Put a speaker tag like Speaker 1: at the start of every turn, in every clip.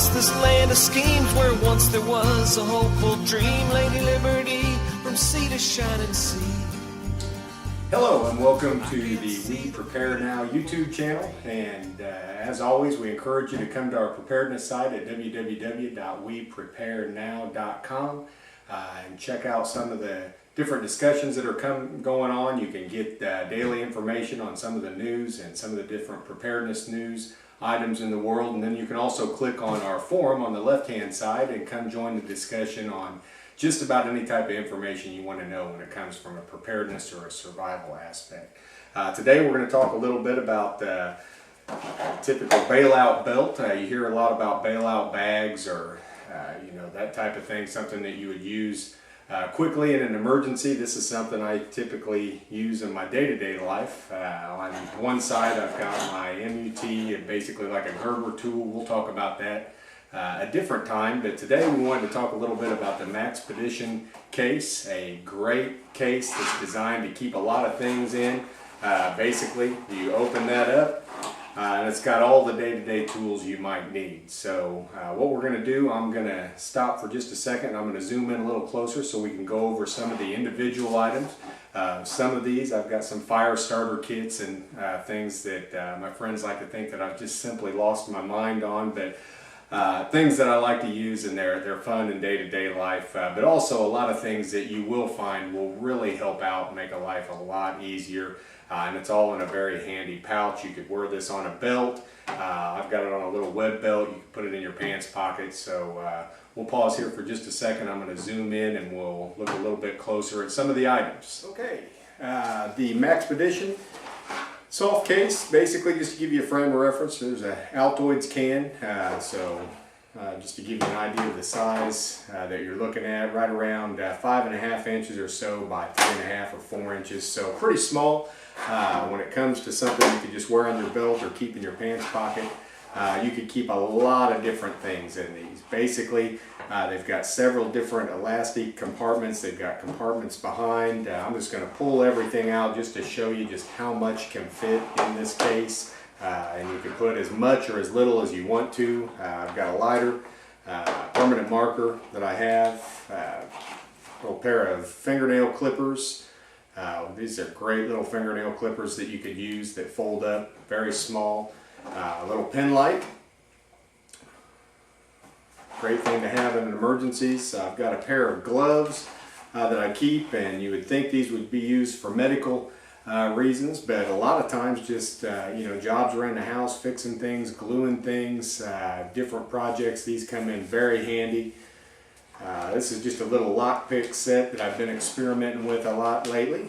Speaker 1: across this land of schemes where once there was a hopeful dream. Lady Liberty from sea to shining sea.
Speaker 2: Hello and welcome to the We Prepare Now YouTube channel, and as always we encourage you to come to our preparedness site at www.wepreparenow.com and check out some of the different discussions that are going on. You can get daily information on some of the news and some of the different preparedness news items in the world, and then you can also click on our forum on the left hand side and come join the discussion on just about any type of information you want to know when it comes from a preparedness or a survival aspect. Today we're going to talk a little bit about typical bailout belt. You hear a lot about bailout bags or that type of thing, something that you would use quickly in an emergency. This is something I typically use in my day-to-day life. On one side I've got my MUT, basically like a Gerber tool. We'll talk about that a different time, but today we wanted to talk a little bit about the Maxpedition case, a great case that's designed to keep a lot of things in. Basically, you open that up and it's got all the day-to-day tools you might need. So what we're going to do, I'm going to stop for just a second. I'm going to zoom in a little closer so we can go over some of the individual items. Some of these, I've got some fire starter kits and things that my friends like to think that I've just simply lost my mind on, but things that I like to use, and they're fun in day-to-day life, but also a lot of things that you will find will really help out and make a life a lot easier, and it's all in a very handy pouch. You could wear this on a belt. I've got it on a little web belt. You can put it in your pants pocket. So we'll pause here for just a second. I'm going to zoom in and we'll look a little bit closer at some of the items. Okay, the Maxpedition soft case, basically just to give you a frame of reference, there's a Altoids can, just to give you an idea of the size that you're looking at, right around 5.5 inches or so by 3.5 or 4 inches, so pretty small. When it comes to something you could just wear on your belt or keep in your pants pocket, you could keep a lot of different things in these. Basically, they've got several different elastic compartments. They've got compartments behind. I'm just going to pull everything out just to show you just how much can fit in this case. And you can put as much or as little as you want to. I've got a lighter, permanent marker that I have, a little pair of fingernail clippers. These are great little fingernail clippers that you could use that fold up, very small. A little pen light. Great thing to have in emergencies. I've got a pair of gloves that I keep, and you would think these would be used for medical reasons, but a lot of times just jobs around the house, fixing things, gluing things, different projects, these come in very handy. This is just a little lockpick set that I've been experimenting with a lot lately.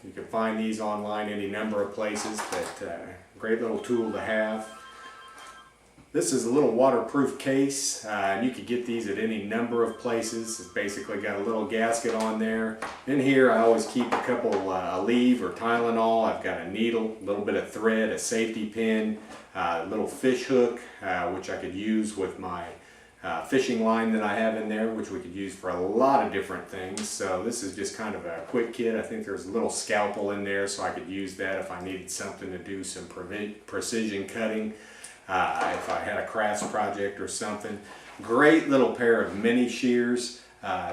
Speaker 2: You can find these online any number of places, but great little tool to have. This is a little waterproof case, and you could get these at any number of places. It's basically got a little gasket on there. In here I always keep a couple Aleve or Tylenol. I've got a needle, a little bit of thread, a safety pin, a little fish hook, which I could use with my fishing line that I have in there, which we could use for a lot of different things. So this is just kind of a quick kit. I think there's a little scalpel in there, so I could use that if I needed something to do some precision cutting. If I had a crafts project or something. Great little pair of mini shears.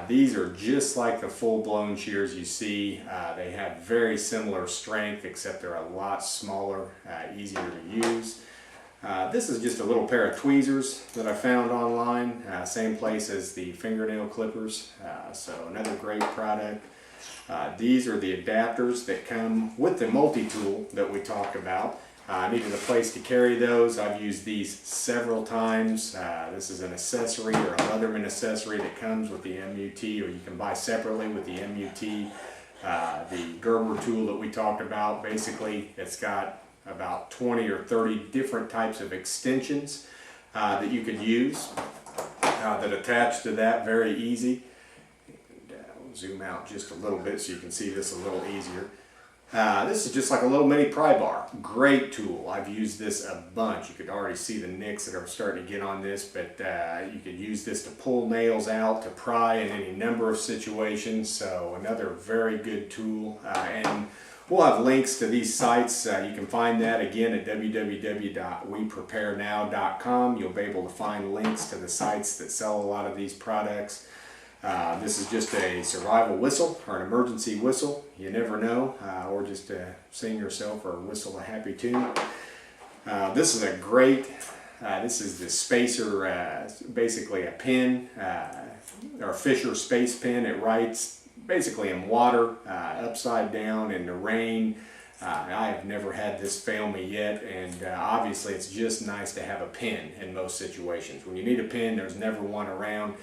Speaker 2: These are just like the full-blown shears you see. They have very similar strength, except they're a lot smaller, easier to use. This is just a little pair of tweezers that I found online, same place as the fingernail clippers, so another great product. These are the adapters that come with the multi-tool that we talked about. I needed a place to carry those. I've used these several times. This is an accessory or a Leatherman accessory that comes with the MUT, or you can buy separately with the MUT. The Gerber tool that we talked about, basically it's got about 20 or 30 different types of extensions that you could use that attach to that, very easy. And, we'll zoom out just a little bit so you can see this a little easier. This is just like a little mini pry bar. Great tool. I've used this a bunch. You could already see the nicks that are starting to get on this, but you could use this to pull nails out, to pry in any number of situations. So another very good tool. And We'll have links to these sites. You can find that again at www.WePrepareNow.com. You'll be able to find links to the sites that sell a lot of these products. This is just a survival whistle or an emergency whistle. You never know, or just sing yourself or whistle a happy tune. This is a great, this is the spacer, basically a pen, or Fisher space pen. It writes basically in water, upside down in the rain. I have never had this fail me yet, and obviously it's just nice to have a pen in most situations. When you need a pen, there's never one around.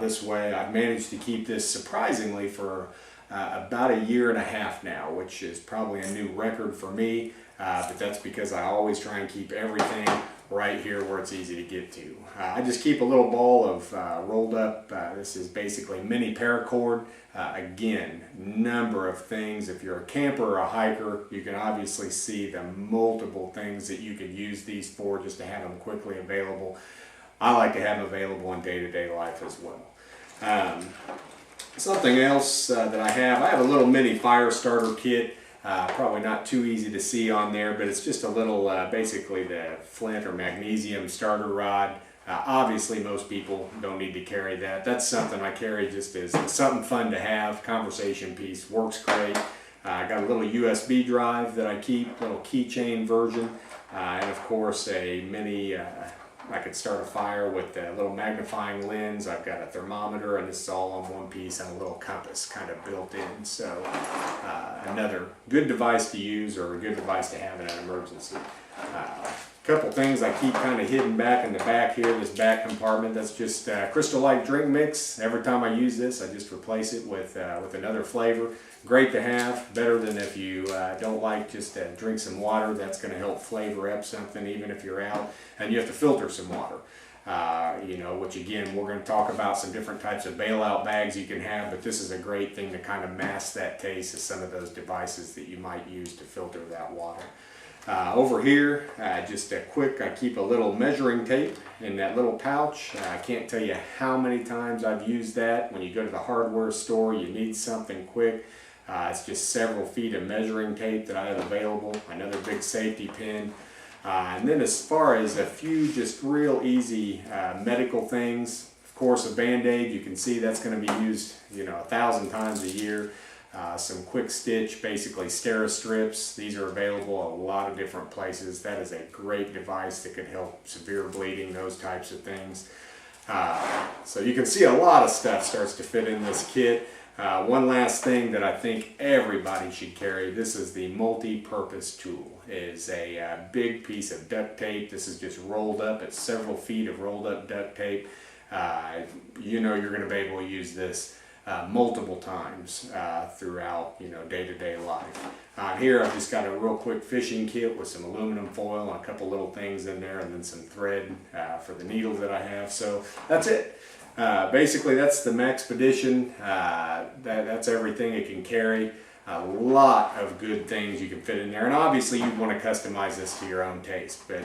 Speaker 2: This way I've managed to keep this surprisingly for about 1.5 years now, which is probably a new record for me, but that's because I always try and keep everything right here where it's easy to get to. I just keep a little ball of rolled up, this is basically mini paracord. Again, number of things. If you're a camper or a hiker, you can obviously see the multiple things that you could use these for, just to have them quickly available. I like to have them available in day-to-day life as well. Something else that I have a little mini fire starter kit. Probably not too easy to see on there, but it's just a little, basically the flint or magnesium starter rod. Obviously most people don't need to carry that. That's something I carry just as something fun to have, conversation piece, works great. I got a little USB drive that I keep, little keychain version, and of course a mini, I could start a fire with a little magnifying lens. I've got a thermometer, and this is all on one piece, and a little compass kind of built in. So another good device to use, or a good device to have in an emergency. Couple things I keep kind of hidden back in the back here, this back compartment. That's just Crystal Light drink mix. Every time I use this, I just replace it with another flavor. Great to have, better than if you don't like just to drink some water. That's going to help flavor up something even if you're out and you have to filter some water. You know, which again, we're going to talk about some different types of bailout bags you can have, but this is a great thing to kind of mask that taste of some of those devices that you might use to filter that water. Over here, just a quick, I keep a little measuring tape in that little pouch. I can't tell you how many times I've used that. When you go to the hardware store, you need something quick. It's just several feet of measuring tape that I have available. Another big safety pin. And then as far as a few just real easy medical things, of course a Band-Aid, you can see that's going to be used 1,000 times a year. Some quick stitch, basically Steri-strips. These are available a lot of different places. That is a great device that could help severe bleeding, those types of things. So you can see a lot of stuff starts to fit in this kit. One last thing that I think everybody should carry, this is the multi-purpose tool. It is a big piece of duct tape. This is just rolled up. It's several feet of rolled up duct tape. You're going to be able to use this multiple times throughout day-to-day life. Here I've just got a real quick fishing kit with some aluminum foil and a couple little things in there, and then some thread for the needles that I have. So that's it. Basically that's the Maxpedition. That's everything it can carry. A lot of good things you can fit in there, and obviously you want to customize this to your own taste, but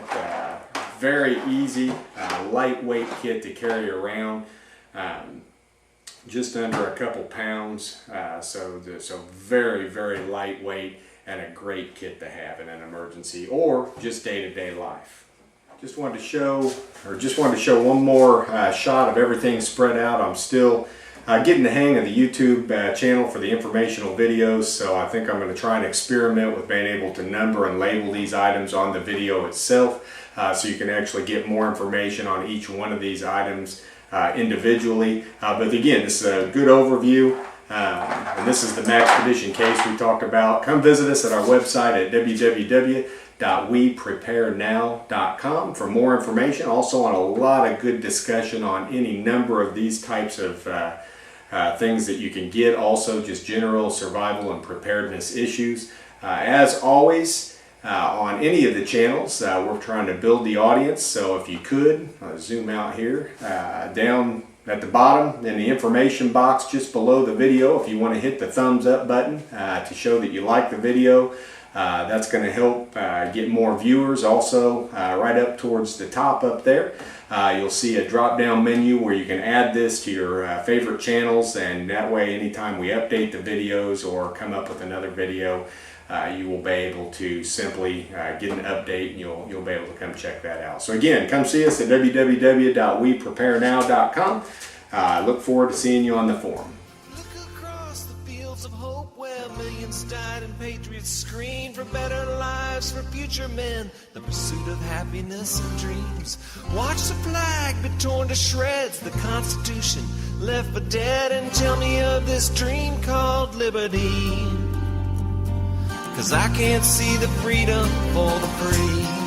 Speaker 2: very easy, lightweight kit to carry around. Just under a couple pounds, so very, very lightweight, and a great kit to have in an emergency or just day-to-day life. Just wanted to show one more shot of everything spread out. I'm still getting the hang of the YouTube channel for the informational videos, so I think I'm going to try and experiment with being able to number and label these items on the video itself, so you can actually get more information on each one of these items individually. But again, this is a good overview, and this is the Maxpedition case we talked about. Come visit us at our website at www.WePrepareNow.com for more information, also on a lot of good discussion on any number of these types of things that you can get, also just general survival and preparedness issues. As always, on any of the channels, we're trying to build the audience, so if you could zoom out here, down at the bottom in the information box just below the video, if you want to hit the thumbs up button to show that you like the video, that's going to help get more viewers. Also, right up towards the top up there, you'll see a drop down menu where you can add this to your favorite channels, and that way anytime we update the videos or come up with another video, you will be able to simply get an update, and you'll be able to come check that out. So again, come see us at www.WePrepareNow.com. Look forward to seeing you on the forum.
Speaker 1: Look across the fields of hope where millions died and patriots screamed for better lives for future men, the pursuit of happiness and dreams. Watch the flag be torn to shreds, the Constitution left for dead, and tell me of this dream called liberty. 'Cause I can't see the freedom for the free.